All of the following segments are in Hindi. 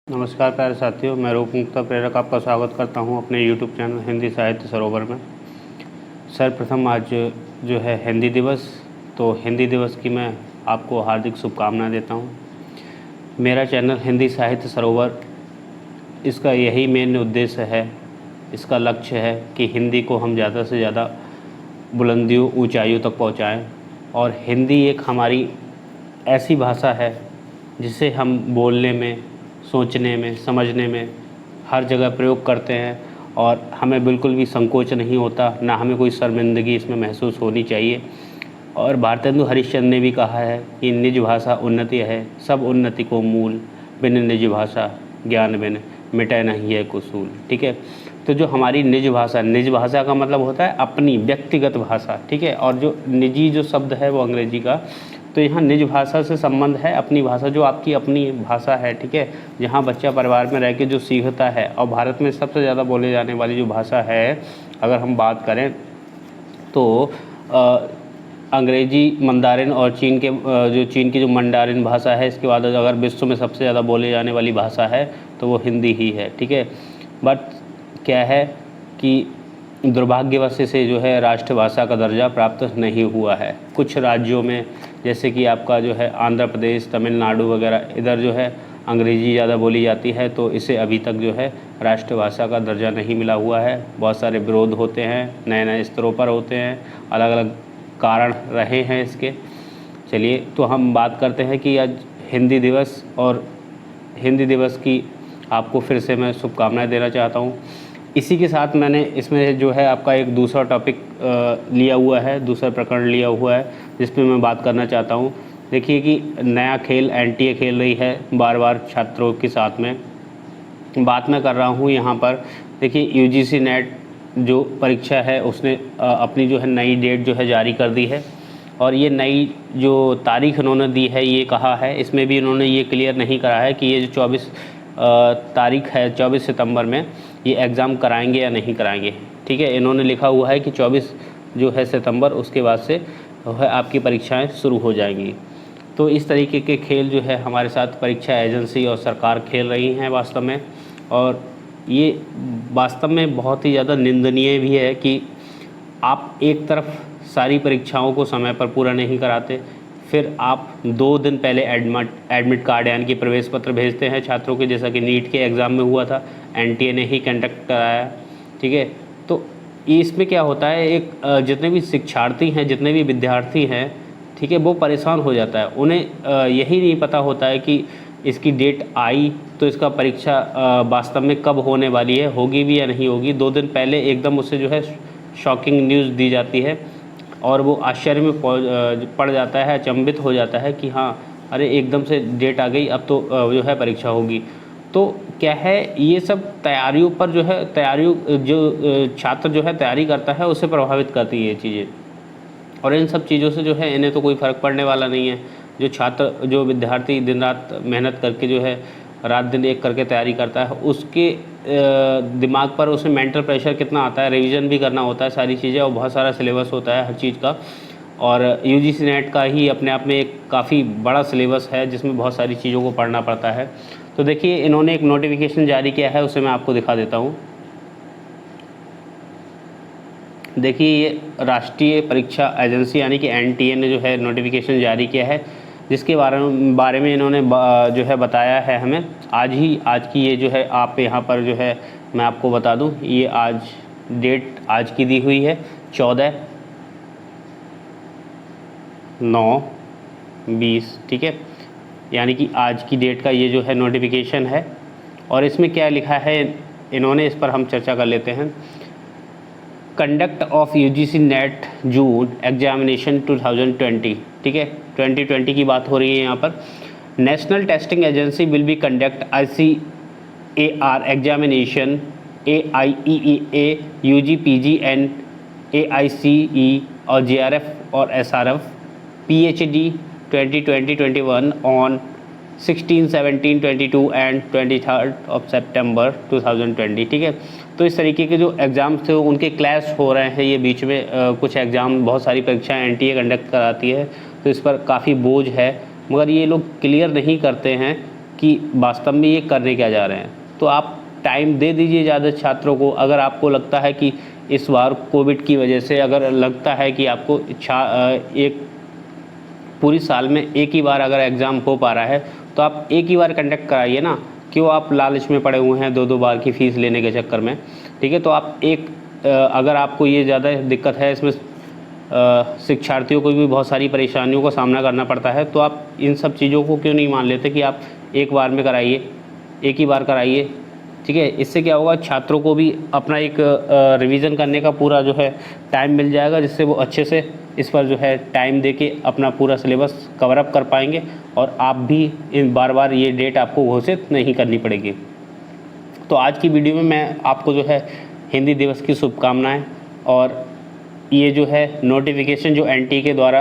नमस्कार प्यारे साथियों, मैं रूप मुक्ता प्रेरक आपका स्वागत करता हूं अपने यूट्यूब चैनल हिंदी साहित्य सरोवर में। सर्वप्रथम आज जो है हिंदी दिवस, तो हिंदी दिवस की मैं आपको हार्दिक शुभकामनाएं देता हूं। मेरा चैनल हिंदी साहित्य सरोवर, इसका यही मेन उद्देश्य है, इसका लक्ष्य है कि हिंदी को हम ज़्यादा से ज़्यादा बुलंदियों ऊंचाइयों तक पहुंचाएं। और हिंदी एक हमारी ऐसी भाषा है जिसे हम बोलने में, सोचने में, समझने में हर जगह प्रयोग करते हैं और हमें बिल्कुल भी संकोच नहीं होता, ना हमें कोई शर्मिंदगी इसमें महसूस होनी चाहिए। और भारतेंदु हरिश्चंद्र ने भी कहा है कि निज भाषा उन्नति है, सब उन्नति को मूल, बिन निज भाषा ज्ञान बिन मिटे नहीं है कुसूल। ठीक है, तो जो हमारी निज भाषा का मतलब होता है अपनी व्यक्तिगत भाषा। ठीक है, और जो निजी जो शब्द है वो अंग्रेजी का, तो यहाँ निज भाषा से संबंध है अपनी भाषा, जो आपकी अपनी भाषा है। ठीक है, जहाँ बच्चा परिवार में रह के जो सीखता है, और भारत में सबसे ज़्यादा बोले जाने वाली जो भाषा है अगर हम बात करें तो अंग्रेजी, मंदारिन और चीन की जो मंडारिन भाषा है, इसके बाद अगर विश्व में सबसे ज़्यादा बोले जाने वाली भाषा है तो वो हिंदी ही है। ठीक है, बट क्या है कि दुर्भाग्यवश से जो है राष्ट्रभाषा का दर्जा प्राप्त नहीं हुआ है। कुछ राज्यों में जैसे कि आपका जो है आंध्र प्रदेश, तमिलनाडु वगैरह, इधर जो है अंग्रेज़ी ज़्यादा बोली जाती है, तो इसे अभी तक जो है राष्ट्रभाषा का दर्जा नहीं मिला हुआ है। बहुत सारे विरोध होते हैं, नए नए स्तरों पर होते हैं, अलग अलग कारण रहे हैं इसके। चलिए, तो हम बात करते हैं कि आज हिंदी दिवस, और हिंदी दिवस की आपको फिर से मैं शुभकामनाएं देना चाहता हूं। इसी के साथ मैंने इसमें जो है आपका एक दूसरा टॉपिक लिया हुआ है, दूसरा प्रकरण लिया हुआ है, जिसमें मैं बात करना चाहता हूं। देखिए कि नया खेल एनटीए खेल रही है बार बार छात्रों के साथ में। बात मैं कर रहा हूं यहाँ पर, देखिए यूजीसी नेट जो परीक्षा है उसने अपनी जो है नई डेट जो है जारी कर दी है, और ये नई जो तारीख इन्होंने दी है, ये कहा है, इसमें भी इन्होंने ये क्लियर नहीं करा है कि ये जो 24 तारीख है, 24 सितंबर में ये एग्ज़ाम कराएंगे या नहीं कराएंगे। ठीक है, इन्होंने लिखा हुआ है कि 24 जो है सितंबर, उसके बाद से है आपकी परीक्षाएं शुरू हो जाएंगी। तो इस तरीके के खेल जो है हमारे साथ परीक्षा एजेंसी और सरकार खेल रही हैं वास्तव में, और ये वास्तव में बहुत ही ज़्यादा निंदनीय भी है कि आप एक तरफ सारी परीक्षाओं को समय पर पूरा नहीं कराते, फिर आप 2 दिन पहले एडमिट कार्ड यानी कि प्रवेश पत्र भेजते हैं छात्रों के, जैसा कि नीट के एग्ज़ाम में हुआ था, एनटीए ने ही कंडक्ट कराया। ठीक है, तो इसमें क्या होता है, एक जितने भी शिक्षार्थी हैं, जितने भी विद्यार्थी हैं, ठीक है, वो परेशान हो जाता है। उन्हें यही नहीं पता होता है कि इसकी डेट आई तो इसका परीक्षा वास्तव में कब होने वाली है, होगी भी या नहीं होगी। 2 दिन पहले एकदम उससे जो है शॉकिंग न्यूज़ दी जाती है, और वो आश्चर्य में पड़ जाता है, अचंभित हो जाता है कि हाँ, अरे एकदम से डेट आ गई, अब तो जो है परीक्षा होगी। तो क्या है, ये सब तैयारियों पर जो है, जो छात्र जो है तैयारी करता है उसे प्रभावित करती है ये चीज़ें, और इन सब चीज़ों से जो है इन्हें तो कोई फ़र्क पड़ने वाला नहीं है। जो छात्र, जो विद्यार्थी दिन रात मेहनत करके जो है रात दिन एक करके तैयारी करता है, उसके दिमाग पर उसे मेंटल प्रेशर कितना आता है, रिवीजन भी करना होता है सारी चीज़ें, और बहुत सारा सिलेबस होता है हर चीज़ का। और यूजीसी नेट का ही अपने आप में एक काफ़ी बड़ा सिलेबस है जिसमें बहुत सारी चीज़ों को पढ़ना पड़ता है। तो देखिए, इन्होंने एक नोटिफिकेशन जारी किया है, उसे मैं आपको दिखा देता हूँ। देखिए, ये राष्ट्रीय परीक्षा एजेंसी यानी कि एनटीए ने जो है नोटिफिकेशन जारी किया है, जिसके बारे में इन्होंने जो है बताया है हमें। आज की ये जो है, आप यहाँ पर जो है मैं आपको बता दूँ, ये आज डेट आज की दी हुई है 14/9/20। ठीक है, यानी कि आज की डेट का ये जो है नोटिफिकेशन है। और इसमें क्या लिखा है इन्होंने, इस पर हम चर्चा कर लेते हैं। Conduct of UGC net June examination 2020। ठीक है, 2020 की बात हो रही है यहाँ पर। National testing agency will be conduct ICAR examination AIEEA UG PG and AICE और JRF और SRF PhD 2020-21 ऑन 16, 17, 22 एंड 23 सितंबर 2020। ठीक है, तो इस तरीके के जो एग्ज़ाम्स थे उनके क्लैश हो रहे हैं ये बीच में। कुछ एग्ज़ाम, बहुत सारी परीक्षाएं एनटीए कंडक्ट कराती है, तो इस पर काफ़ी बोझ है, मगर ये लोग क्लियर नहीं करते हैं कि वास्तव में ये करने क्या जा रहे हैं। तो आप टाइम दे दीजिए ज़्यादा छात्रों को। अगर आपको लगता है कि इस बार कोविड की वजह से अगर लगता है कि आपको एक पूरी साल में एक ही बार अगर एग्ज़ाम हो पा रहा है तो आप एक ही बार कंडक्ट कराइए ना, क्यों आप लालच में पड़े हुए हैं 2-2 बार की फ़ीस लेने के चक्कर में, ठीक है। तो आप अगर आपको ये ज़्यादा दिक्कत है, इसमें शिक्षार्थियों को भी बहुत सारी परेशानियों का सामना करना पड़ता है, तो आप इन सब चीज़ों को क्यों नहीं मान लेते कि आप एक बार में कराइए, एक ही बार कराइए, ठीक है। इससे क्या होगा, छात्रों को भी अपना एक रिवीजन करने का पूरा जो है टाइम मिल जाएगा, जिससे वो अच्छे से इस पर जो है टाइम देके अपना पूरा सिलेबस कवर अप कर पाएंगे और आप भी इन बार ये डेट आपको घोषित नहीं करनी पड़ेगी। तो आज की वीडियो में मैं आपको जो है हिंदी दिवस की शुभकामनाएं और ये जो है नोटिफिकेशन जो एनटीए के द्वारा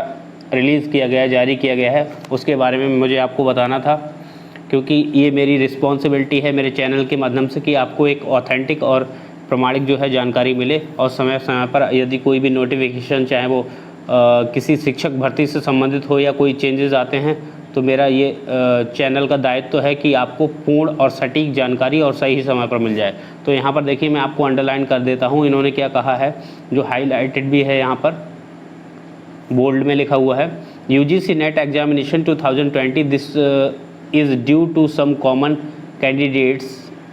रिलीज़ किया गया है, जारी किया गया है, उसके बारे में मुझे आपको बताना था, क्योंकि ये मेरी रिस्पॉन्सिबिलिटी है मेरे चैनल के माध्यम से कि आपको एक ऑथेंटिक और प्रमाणिक जो है जानकारी मिले। और समय समय पर यदि कोई भी नोटिफिकेशन, चाहे वो किसी शिक्षक भर्ती से संबंधित हो या कोई चेंजेस आते हैं, तो मेरा ये चैनल का दायित्व है कि आपको पूर्ण और सटीक जानकारी और सही समय पर मिल जाए। तो यहाँ पर देखिए, मैं आपको अंडरलाइन कर देता हूँ इन्होंने क्या कहा है, जो हाईलाइटेड भी है यहाँ पर बोल्ड में लिखा हुआ है। UGC net examination 2020 this is due to some common candidates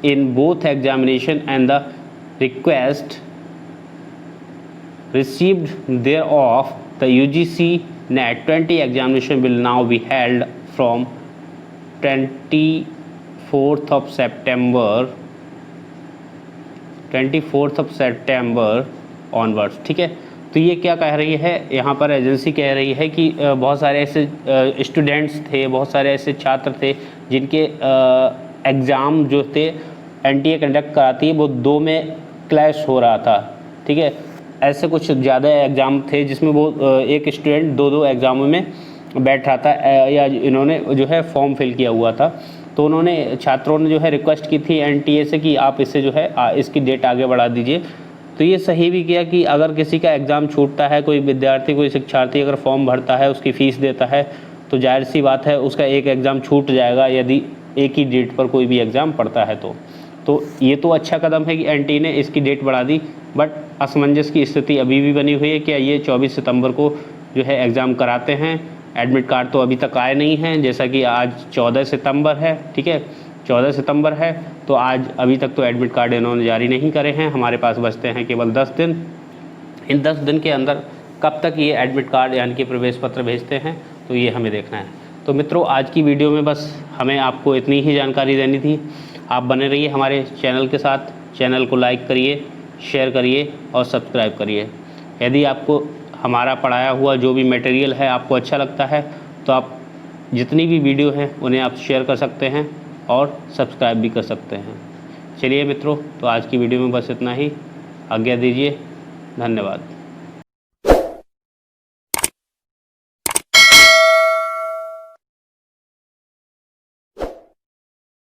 in both examination and the request received thereof. The UGC NET 20 examination will now be held from 24th of September onwards, ठीक है। तो ये क्या कह रही है यहाँ पर, एजेंसी कह रही है कि बहुत सारे ऐसे स्टूडेंट्स थे, बहुत सारे ऐसे छात्र थे जिनके एग्ज़ाम जो थे एनटीए कंडक्ट कराती है वो 2 में क्लैश हो रहा था, ठीक है। ऐसे कुछ ज़्यादा एग्ज़ाम थे जिसमें वो एक स्टूडेंट 2-2 एग्ज़ामों में बैठ रहा था, या इन्होंने जो है फॉर्म फिल किया हुआ था। तो उन्होंने, छात्रों ने जो है रिक्वेस्ट की थी एनटीए से कि आप इससे जो है इसकी डेट आगे बढ़ा दीजिए। तो ये सही भी किया कि अगर किसी का एग्ज़ाम छूटता है, कोई विद्यार्थी, कोई शिक्षार्थी अगर फॉर्म भरता है, उसकी फ़ीस देता है, तो जाहिर सी बात है उसका एक एग्ज़ाम छूट जाएगा यदि एक ही डेट पर कोई भी एग्ज़ाम पड़ता है। तो ये तो अच्छा कदम है कि एनटीए ने इसकी डेट बढ़ा दी, बट असमंजस की स्थिति अभी भी बनी हुई है कि ये 24 सितंबर को जो है एग्ज़ाम कराते हैं। एडमिट कार्ड तो अभी तक आए नहीं हैं, जैसा कि आज 14 सितंबर है, ठीक है, 14 सितंबर है, तो आज अभी तक तो एडमिट कार्ड इन्होंने जारी नहीं करे हैं। हमारे पास बचते हैं केवल 10 दिन। इन 10 दिन के अंदर कब तक ये एडमिट कार्ड यानी कि प्रवेश पत्र भेजते हैं, तो ये हमें देखना है। तो मित्रों, आज की वीडियो में बस हमें आपको इतनी ही जानकारी देनी थी। आप बने रहिए हमारे चैनल के साथ। चैनल को लाइक करिए, शेयर करिए और सब्सक्राइब करिए। यदि आपको हमारा पढ़ाया हुआ जो भी मटेरियल है आपको अच्छा लगता है, तो आप जितनी भी वीडियो हैं उन्हें आप शेयर कर सकते हैं और सब्सक्राइब भी कर सकते हैं। चलिए मित्रों, तो आज की वीडियो में बस इतना ही। आज्ञा दीजिए। धन्यवाद।